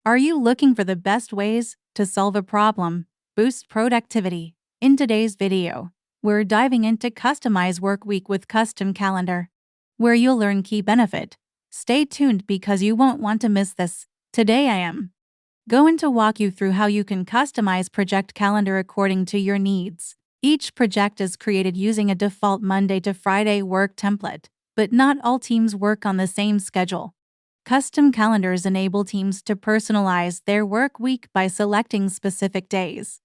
Are you looking for the best ways to solve a problem, boost productivity? In today's video, we're diving into Customize Work Week with Custom Calendar, where you'll learn key benefit. Stay tuned because you won't want to miss this. Today I am going to walk you through how you can customize project calendar according to your needs. Each project is created using a default Monday to Friday work template, but not all teams work on the same schedule. Custom calendars enable teams to personalize their work week by selecting specific days,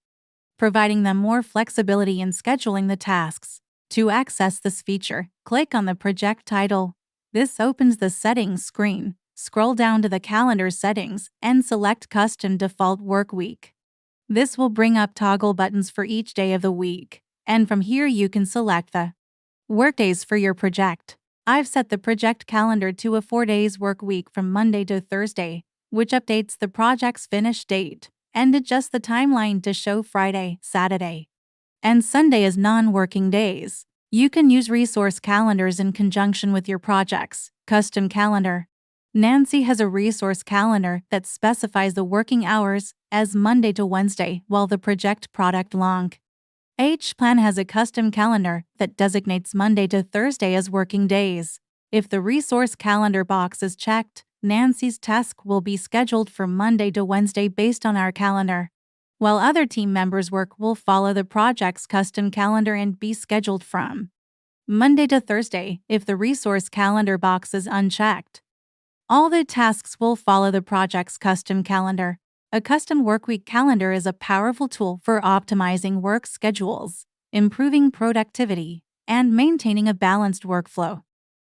providing them more flexibility in scheduling the tasks. To access this feature, click on the project title. This opens the settings screen. Scroll down to the calendar settings and select Custom Default Work Week. This will bring up toggle buttons for each day of the week, and from here you can select the workdays for your project. I've set the project calendar to a 4 days work week from Monday to Thursday, which updates the project's finish date and adjusts the timeline to show Friday, Saturday, and Sunday as non-working days. You can use resource calendars in conjunction with your project's custom calendar. Nancy has a resource calendar that specifies the working hours as Monday to Wednesday, while the project product long H Plan has a custom calendar that designates Monday to Thursday as working days. If the resource calendar box is checked, Nancy's task will be scheduled for Monday to Wednesday based on our calendar, while other team members' work will follow the project's custom calendar and be scheduled from Monday to Thursday. If the resource calendar box is unchecked, all the tasks will follow the project's custom calendar. A custom workweek calendar is a powerful tool for optimizing work schedules, improving productivity, and maintaining a balanced workflow.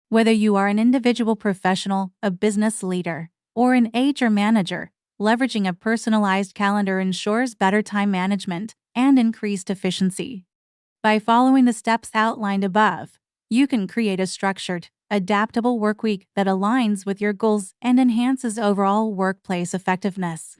Whether you are an individual professional, a business leader, or an HR manager, leveraging a personalized calendar ensures better time management and increased efficiency. By following the steps outlined above, you can create a structured, adaptable workweek that aligns with your goals and enhances overall workplace effectiveness.